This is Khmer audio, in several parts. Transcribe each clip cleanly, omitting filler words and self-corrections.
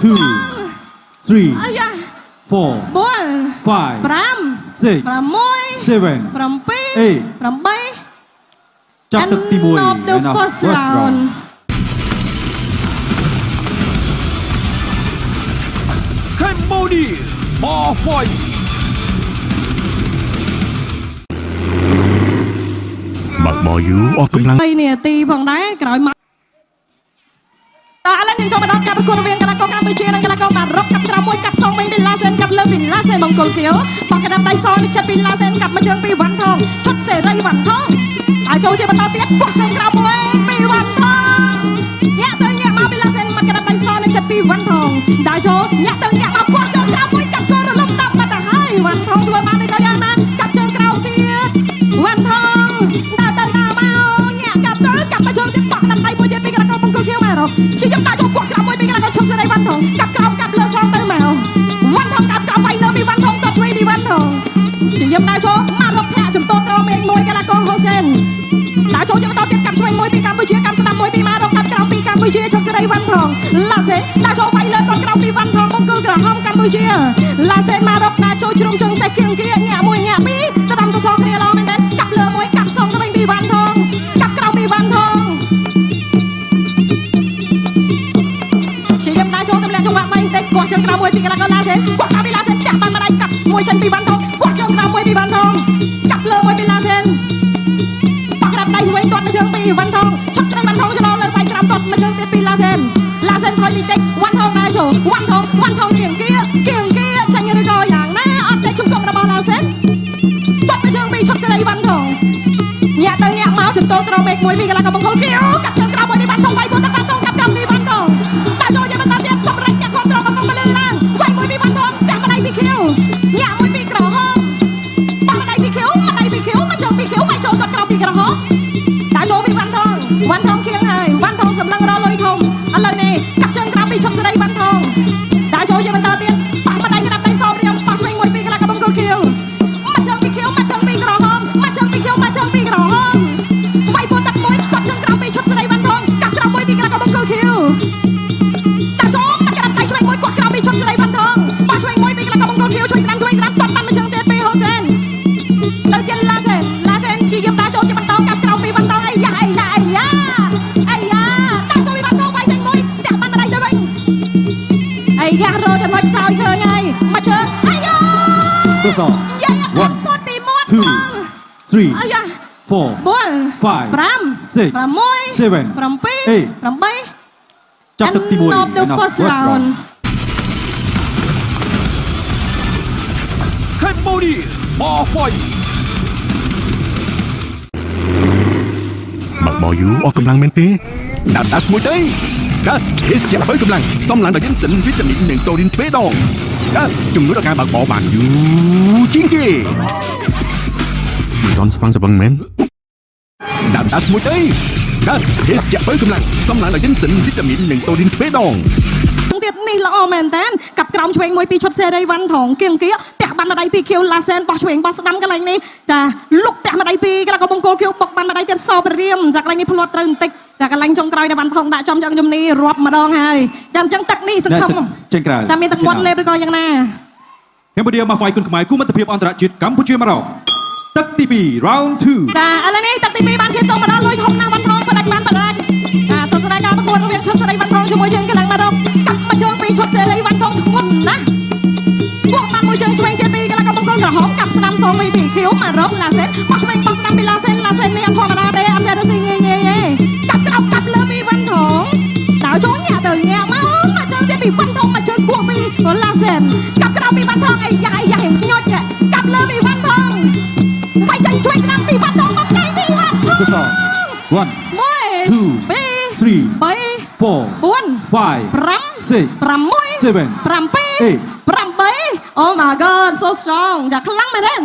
two, three, អាយ៉ា four, 4 five, 5 six, 6 seven, 7 eight. 8 ចាប់ទឹកទី1 End of the first round Cambodia Bar Fight បើកបយូអស់កម្លាំង 3នាទីផងដែរក្រោយមកតើឥឡូវយើងចូលមកដល់ការប្រកួតរវាងកីឡាករកម្ពុជានិងកីឡាករម៉ារ៉ុកកាប់ក្រោមមួយកាប់សងវិញពីឡាសែនកាប់លើពីឡាសែនបង្គោលខៀវបោះកណ្ដាប់ដៃសនេះចិត្តពីឡាសែនកាប់មកជើងពីវ៉ាន់ថងឈុតសេរីវ៉ាន់ថងហើយចូលជាបន្តទៀតបោះជើងក្រោមមួយពីវ៉ាន់ថងញាក់ទៅញាក់មកពីឡាសែនមកកណ្ដាប់ដៃសនេះចិត្តពីវ៉ាន់ថងដើរចូលញាក់ទៅញាក់មកបោះជើងក្រោមមួយកាប់កូនរលំដាប់មកទៅហើយវ៉ាន់ថងធ្វើបាននេះក៏យ៉ាងណាកាប់ជើងក្រោមទៀតវ៉ាន់ថងដើរទៅដើរមកញាក់កាប់ទៅកាប់មកជើងទៀតបោះកណ្ដាប់ដៃមួយទៀតពីកីឡាករបង្គោលខៀវម៉ារ៉ុកជាយកដើរចូលគាត់ក្រោមមួយពីកីឡាករឈុតសេរីវ៉ាន់ថងកាប់ក្រោមកាប់លើសងទៅមកវ៉ាន់ថងកាប់ក្រោមវាយលើពីវ៉ាន់ថងក៏ជួយពីវ៉ាន់ថងជាយកដើរចូលម៉ារ៉ុកធាក់ចំតោត្រមេមួយកីឡាករហ៊ូសែនដើរចូលជាបន្តទៀតកាប់ឆ្វេងមួយពីកម្ពុជាកាប់ស្ដាំមួយពីម៉ារ៉ុកកាប់ក្រោមពីកម្ពុជាឈុតសេរីវ៉ាន់ថងឡាសែនដើរចូលវាយលើគាត់ក្រោមពីវ៉ាន់ថងបង្គោលក្រហមកម្ពុជាឡាសែនម៉ារ៉ុកដើរចូលជ្រុំជើងសេះគៀងគៀញាក់មួយញាក់ពីរទៅដំទៅសងគ្នាល្អមែនទេកាប់លើមួយកាប់សងទៅវិញពីវ៉ាន់ថងកាប់ក្រោមពីវ៉ាន់ថងជាយកដើរចូលទៅលាក់ចង្វាក់បែកតិចគាត់ជើងក្រោមមួយពីកីឡាករឡាសែនគាត់កាប់ពីឡាសែនតាក់បានម្ដាយកាប់មួយចេញពីវ៉ាន់ថងគាត់ជើងក្រោមមួយពីវ៉ាន់ថងកាប់លើមួយពីឡាសែនបាក់ក្រាបដៃឆ្វេងគាត់មកជើងពីវ៉ាន់ថងឈុតស្រីវ៉ាន់ថងឆ្លងលើបែកក្រោមគាត់មកជើងទៀតពីឡាសែនថយតិចវ៉ាន់ថងដើរចូលវ៉ាន់ថងគៀងគៀចាញ់ឬក៏យ៉ាងណាអត់តែជុំគុំរបស់ឡាសែនគាត់មកជើងពីឈុតសេរីវ៉ាន់ថងញាក់ទៅញាក់មកចំតោលក្រោមមេឃមួយពីកីឡាករបង្គោលខៀវកាត់ជើងក្រោមមួយពីវ៉ាន់ថងវាយពុតទឹកវ៉ាន់ថងកាប់ក្រោមពីវ៉ាន់ថងដើរចូលជាបន្តទៀតសម្រាប់ញាក់គ្រប់ត្រង់កំពុងមកលើឡើងវាយមួយពីវ៉ាន់ថងតែម្ដាយពីខៀវញាក់មួយពីក្រហមបាក់ម្ដាយពីខៀវមកជើងពីខៀវវាយចូលគាត់ក្រោមពីក្រហមដើរចូលពីវ៉ាន់ថងខៀងហើយវ៉ាន់ថងសម្លឹងរលុយធំឥឡូវនេះកាប់ជើងក្រោមពីឈុតសេរីវ៉ាន់ថងដើរចូលជាបន្តទៀតប៉ះម្ដាយក្រាបដៃសព្រាមប៉ះឆ្វេងមួយពីកីឡាករបង្គោលខៀវមកជើងពីខៀវមកជើងពីក្រហមមកជើងពីខៀវមកជើងពីក្រហមវាយពោះទឹកមួយកាប់ជើងក្រោមពីឈុតសេរីវ៉ាន់ថងកាប់ក្រោមមួយពីកីឡាករបង្គោលខៀវដើរចូលមកក្រាបដៃឆ្វេងមួយគាត់ក្រោមពីឈុតសេរីវ៉ាន់ថងប៉ះឆ្វេងមួយពីកីឡាករបង្គោលខៀវជួយស្ដាំគាត់បានមកជើងទៀតពីហ៊ូសែនទៅទៀតឡាសែនជាយកដើរចូលជាបន្តកាប់ក្រោមពីវ៉ាន់ថងអាយ៉ាដើរចូលពីវ៉ាន់ថងវាយចេញមួយតាក់បានម្ដាយទៅវិញអាយ៉ារកចំណុចខ្សោយឃើញហើយមកជើងអាយ៉ា Goes on. យ៉ាអត់ One, មាត់ពីមាត់ two, three, អាយ៉ា four, 4 five, 5 six, 6 seven, 7 eight. 8 ចាប់ទឹកទី1 End of the first round Cambodia Bar Fight បើកបយូអស់កម្លាំងមែនទេដាស់មួយទេដាស់ហេសជាឲ្យកម្លាំងសំឡាងដោយយិនសិនវីតាមីននិងតូរីនទ្វេដងដាស់ជំនួយដល់ការបើកបរបានយូរជាងគេមិនទាន់ស្វឹងមែនដាស់មួយទេដាស់ហេសជាឲ្យកម្លាំងសំឡាងដោយយិនសិនវីតាមីននិងតូរីនទ្វេដងទៀតនេះល្អមែនតើកាប់ក្រោមឆ្វេងមួយពីឈុតសេរីវ៉ាន់ថងគៀងគៀផ្ទះបានម្ដាយពីខៀវឡាសែនបោះឆ្វេងបោះស្ដាំកន្លែងនេះចាលុកផ្ទះម្ដាយពីកីឡាករបង្គោលខៀវបុកបានម្ដាយទៀតសព្រាមចាកន្លែងនេះផ្លាត់ត្រូវបន្តិចចាកន្លែងចុងក្រោយនៅវ៉ាន់ថងដាក់ចំជំនីរាប់ម្ដងហើយចាអញ្ចឹងទឹកនេះសង្ឃឹមចេញក្រៅចាមានទឹកមាត់លេបឬក៏យ៉ាងណា Cambodia មក fight គុនខ្មែរគូមិត្តភាពអន្តរជាតិកម្ពុជាម៉ារ៉ុកទឹកទី2 round 2ចាឥឡូវនេះទឹកទី2បានឈានចូលមកដល់លុយធំណាស់វ៉ាន់ថងបដាច់ចាទស្សនការប្រកួតរវាងឈុតសេរីវ៉ាន់ថងជាមួយជើងកីឡាម៉ារ៉ុកកាប់មកជើងពីឈុតសេរីវ៉ាន់ថងធ្ងន់ណាស់បោះបានមួយជើងឆ្វេងទៀតពីកីឡាករបង្គោលក្រហមកាប់ស្ដាំសងវិញពីខៀវម៉ារ៉ុកឡាសែនបោះឆ្វេងបោះស្ដាំពីឡាសែននេះអត់ធម្មតាទេអត់ចេះទៅស៊ីងាយទេកាប់ក្រោមកាប់លើពីវ៉ាន់ថងដើរចូលញាក់ទៅញាក់មកជើងទៀតពីវ៉ាន់ថងមកជើងគោះពីឡាសែនកាប់ក្រោមពីវ៉ាន់ថងអាយ៉ាហេខ្ញាច់កាប់លើពីវ៉ាន់ថងវាយចេញឆ្វេងស្ដាំពីវ៉ាន់ថងមកដៃពីវ៉ាន់ថង Goes on. One, 1 two, 2 three, 3 four, 4 five, 5 six, 6 seven, 8 Oh my god so strong ចាខ្លាំងមែនទេ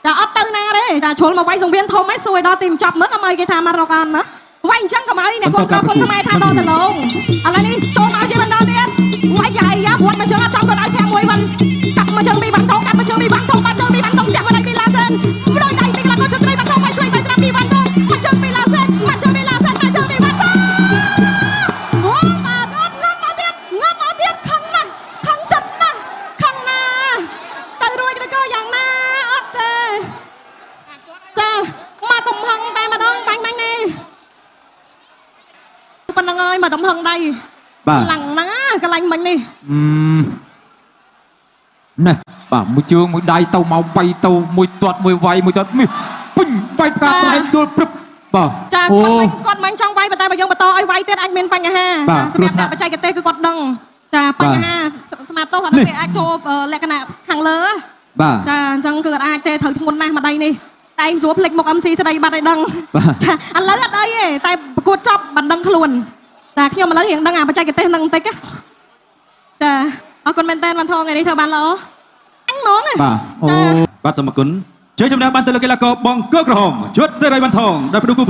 ចាអត់ទៅណាទេចាជ្រុលមកវាយសង្វៀនធំហើយសួយដល់ទីបញ្ចប់មើលកុំឲ្យគេថាម៉ារ៉ុកអន់ណាវាយអញ្ចឹងកុំឲ្យអ្នកគ្រប់គ្រងគុនខ្មែរថាដល់ទៅឡងឥឡូវនេះចូលមកជាបន្តទៀតវាយយ៉ាវត្តមកជើងអត់ចំគាត់ឲ្យធាក់មួយវិញកាប់មកជើងពីវ៉ាន់ថងកាប់មកជើងពីវ៉ាន់ថងបាត់ជើងពីវ៉ាន់ថងតាក់មកដៃពីឡាសែនដោយដៃពីកីឡាករជើងត្រីវ៉ាន់ថងវាយឆ្វេងវាយស្ដាំពីវ៉ាន់ថងមកជើងពីឡាសែនមកជើងពីឡាសែនមកជើងពីវ៉ាន់ថងOh my god ងាប់មកទៀតខឹងណាស់ mà tấm hưng đây បាទ lằng ná cái lành mình đi ណែបាទមួយជើងមួយដៃទៅមកវាយទៅមួយទាត់មួយវាយមួយទាត់មីពេញបែបការផ្នែកទួលព្រឹបបាទ ចា អូ គាត់មិនចង់វាយប៉ុន្តែបើយើងបន្តឲ្យវាយទៀតអាចមានបញ្ហា បាទ សម្រាប់ គ្រោះថ្នាក់ អ្នកបច្ចេកទេសគឺគាត់ដឹងចាបញ្ហាស្មាតទោសអានេះគេអាចចូលលក្ខណៈខាងលើ បាទ ចាអញ្ចឹងគឺគាត់អាចទេត្រូវធ្ងន់ណាស់មកដៃនេះតែឯងស្រួលភ្លេចមុខ MC ស្ដីបាត់ឲ្យដឹង បាទ ចាឥឡូវអត់អីទេតែប្រកួតចប់មិនដឹងខ្លួនតែខ្ញុំឥឡូវរៀងដឹងអាបច្ចេកទេសហ្នឹងបន្តិចណាចាអរគុណមែនតើបានថងថ្ងៃនេះធ្វើបានល្អអញហ្មង បាទអូ ចា បាទសូមអរគុណជ័យជំនះបានទៅលើកីឡាករបង្គោលក្រហមជុតសេរីវណ្ណថងដែលប្រឌូគូ